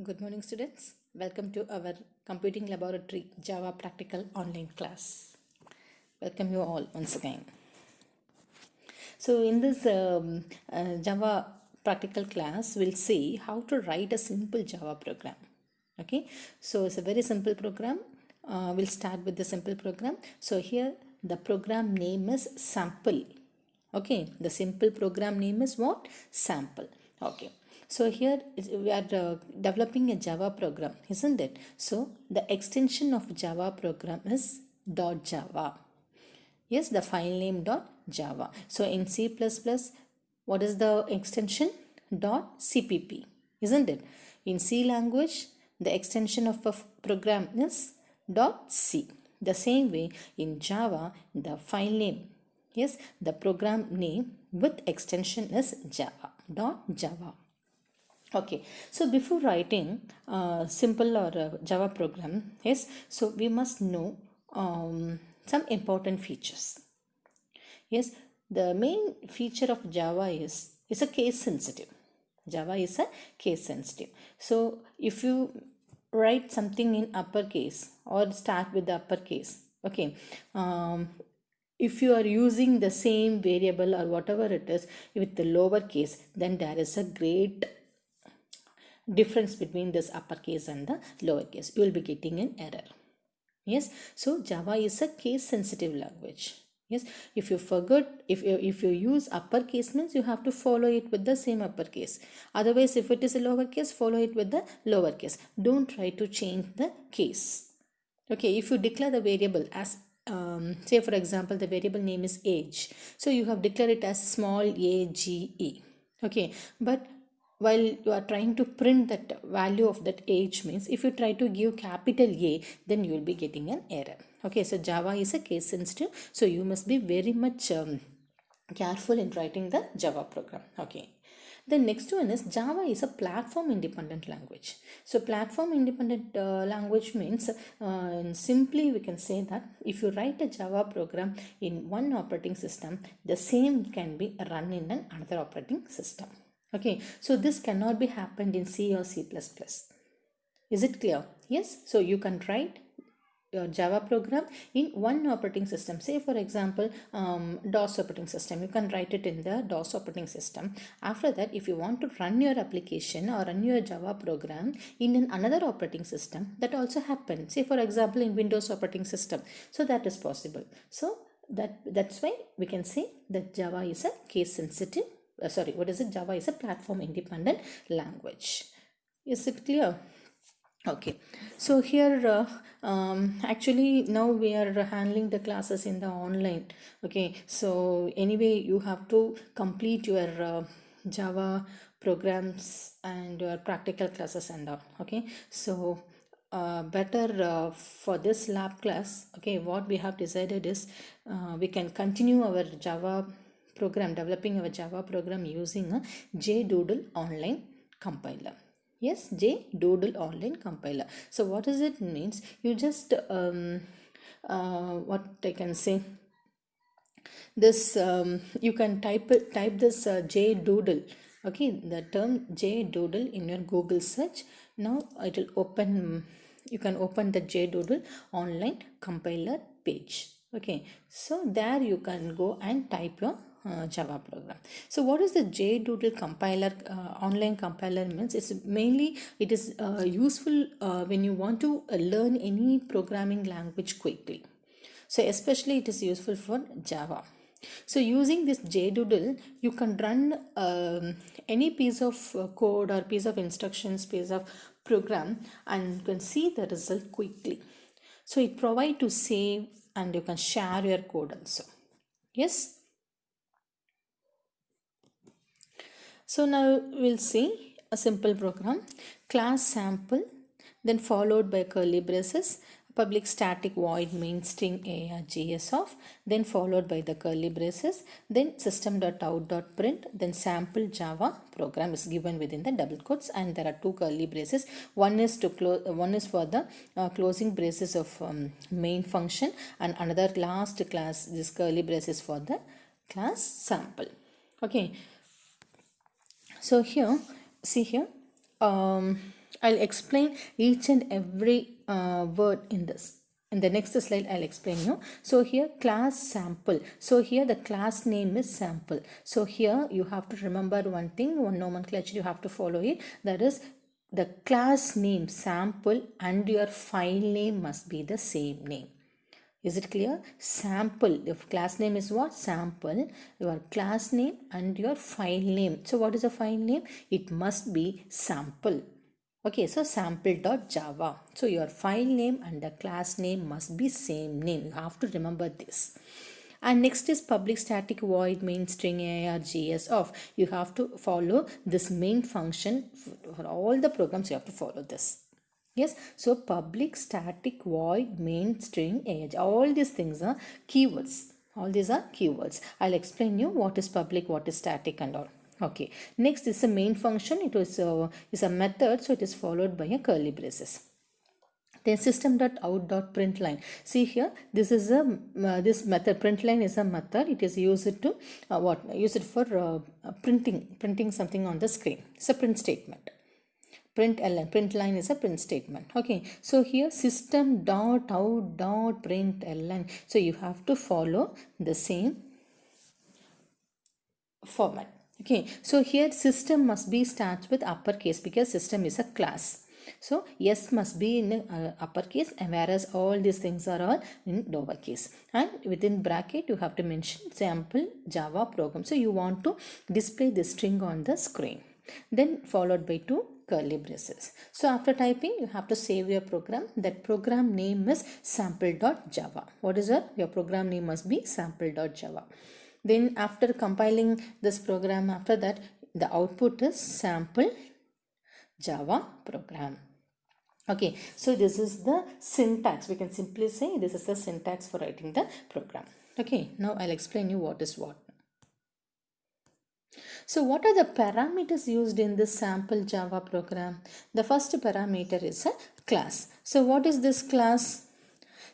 Good morning, students. Welcome to our Computing Laboratory Java Practical Online class. Welcome you all once again. So, in this Java practical class, we'll see how to write a simple Java program. Okay, so it's a very simple program. We'll start with the simple program. So, here the program name is sample. Okay, the simple program name is what? Sample. Okay, so here we are developing a Java program, isn't it? So, the extension of Java program is .java. Yes, the file name .java. So in C++, what is the extension? .cpp, isn't it? In C language, the extension of a program is .c. The same way in Java, the file name, yes, the program name with extension is Java, .java. Okay, so before writing simple or Java program, yes, so we must know some important features. Yes, the main feature of Java is a case sensitive. Java is a case sensitive. So if you write something in uppercase or start with the uppercase, okay, if you are using the same variable or whatever it is with the lowercase, then there is a great difference between this uppercase and the lowercase. You will be getting an error. Yes, so Java is a case sensitive language. Yes, if you forget, if you use uppercase, means you have to follow it with the same uppercase. Otherwise, if it is a lowercase, follow it with the lowercase. Don't try to change the case. Okay, if you declare the variable as say for example the variable name is age, so you have declared it as small age. Okay, but while you are trying to print that value of that age, means if you try to give capital A, then you will be getting an error. Okay, so Java is a case sensitive, so you must be very much careful in writing the Java program. Okay, the next one is Java is a platform independent language. So platform independent language means simply we can say that if you write a Java program in one operating system, the same can be run in another operating system. Okay, so this cannot be happened in C or C++. Is it clear? Yes, so you can write your Java program in one operating system. Say for example DOS operating system, you can write it in the DOS operating system. After that, if you want to run your application or run your Java program in another operating system, that also happens. Say for example in Windows operating system, so that is possible. So that's why we can say that Java is a case sensitive Java is a platform independent language. Is it clear? Okay, so here actually now we are handling the classes in the online. Okay, so anyway you have to complete your Java programs and your practical classes and all. Okay, so better for this lab class, okay, what we have decided is we can continue our Java program, developing our Java program using a JDoodle online compiler. Yes, JDoodle online compiler. So what does it means? You just what I can say, this you can type this JDoodle. Okay, the term JDoodle in your Google search. Now it will open. You can open the JDoodle online compiler page. Okay, so there you can go and type your Java program. So what is the JDoodle compiler? Online compiler means it's mainly it is useful when you want to learn any programming language quickly. So especially it is useful for Java. So using this JDoodle, you can run any piece of code or piece of instructions, piece of program, and you can see the result quickly. So it provides to save and you can share your code also. Yes. So now we'll see a simple program, class sample, then followed by curly braces, public static void main string args of, then followed by the curly braces, then system.out.print, then sample Java program is given within the double quotes, and there are two curly braces. One is to close, one is for the closing braces of main function, and another last class, this curly braces for the class sample. Okay. So here, see here, I'll explain each and every word in this. In the next slide, I'll explain you. So here class sample. So here the class name is sample. So here you have to remember one thing, one nomenclature you have to follow it. That is the class name sample and your file name must be the same name. Is it clear? Sample. If class name is what? Sample. Your class name and your file name. So what is a file name? It must be sample. Okay, so sample.java. So your file name and the class name must be same name. You have to remember this. And next is public static void main string args of. You have to follow this main function for all the programs. You have to follow this. Yes, so public static void main string arg. All these things are keywords. All these are keywords. I'll explain you what is public, what is static and all. Okay, next is a main function. It is a method, so it is followed by a curly braces. Then system.out.println. See here, this is a this method. Println is a method. It is used to use it for printing something on the screen. It's a print statement. Print line is a print statement. Okay, so here system.out.println. So you have to follow the same format. Okay, so here system must be starts with uppercase because system is a class. So S must be in uppercase, and whereas all these things are all in lowercase. And within bracket you have to mention sample Java program. So you want to display the string on the screen. Then followed by two curly braces. So after typing you have to save your program. That program name is sample.java. What is that? Your program name must be sample.java. Then after compiling this program, after that the output is sample Java program. Okay, so this is the syntax. We can simply say this is the syntax for writing the program. Okay, now I'll explain you what is what. So what are the parameters used in this sample Java program? The first parameter is a class. So what is this class?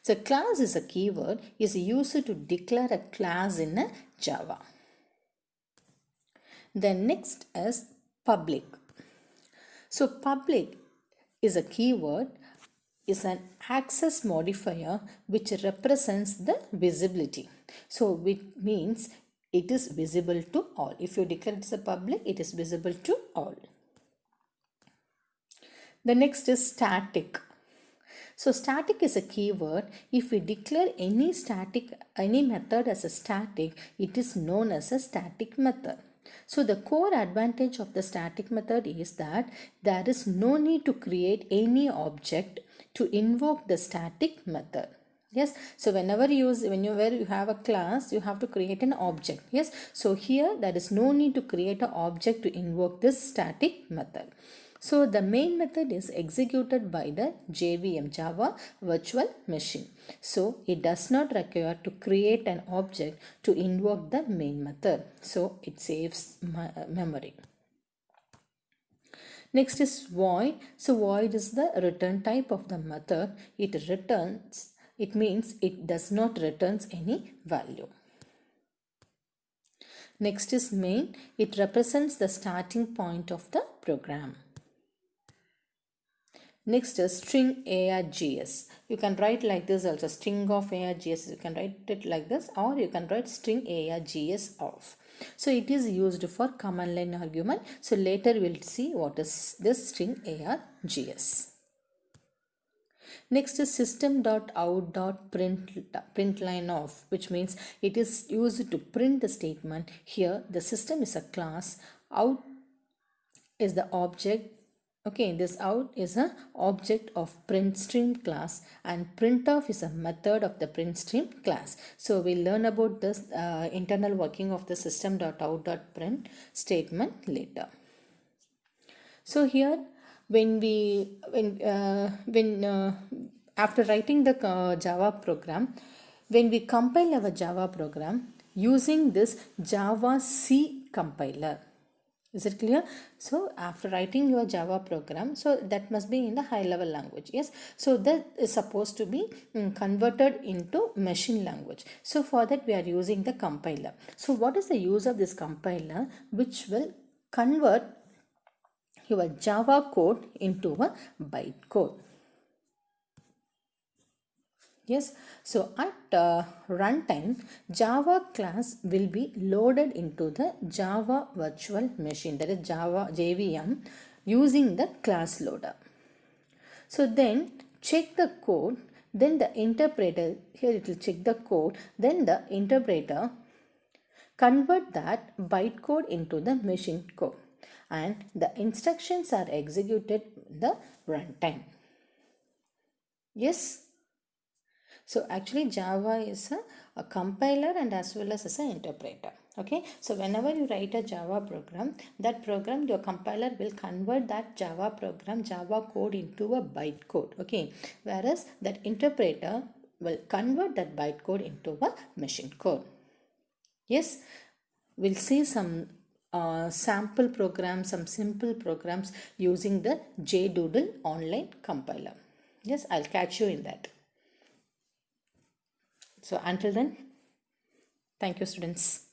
So class is a keyword is used to declare a class in a Java. Then next is public. So public is a keyword, is an access modifier which represents the visibility. So which means it is visible to all. If you declare it as a public, it is visible to all. The next is static. So static is a keyword. If we declare any method as a static, it is known as a static method. So the core advantage of the static method is that there is no need to create any object to invoke the static method. Yes, so whenever you have a class, you have to create an object. Yes, so here there is no need to create an object to invoke this static method. So the main method is executed by the JVM, Java Virtual Machine. So it does not require to create an object to invoke the main method. So it saves memory. Next is void. So void is the return type of the method. It means it does not returns any value. Next is main. It represents the starting point of the program. Next is string args. You can write like this also, string of args. You can write it like this, or you can write string args of. So it is used for command line argument. So later we'll see what is this string args. Next is system.out.println of, which means it is used to print the statement. Here the system is a class, out is the object. Okay, this out is an object of printstream class, and printf is a method of the printstream class. So we'll learn about this internal working of the system.out.print statement later. So here after writing the Java program, when we compile our Java program using this Java C compiler. Is it clear? So after writing your Java program, so that must be in the high level language. Yes. So that is supposed to be converted into machine language. So for that we are using the compiler. So what is the use of this compiler which will convert your Java code into a bytecode. Yes, so at runtime, Java class will be loaded into the Java virtual machine, that is Java JVM, using the class loader. So then check the code, then the interpreter, here it will check the code, then the interpreter convert that bytecode into the machine code, and the instructions are executed in the runtime. Yes. So actually Java is a compiler and as well as an interpreter. Okay, so whenever you write a Java program, that program, your compiler will convert that Java program, Java code into a bytecode. Okay, whereas that interpreter will convert that bytecode into a machine code. Yes, we'll see some sample programs, some simple programs using the JDoodle online compiler. Yes, I'll catch you in that. So until then, thank you, students.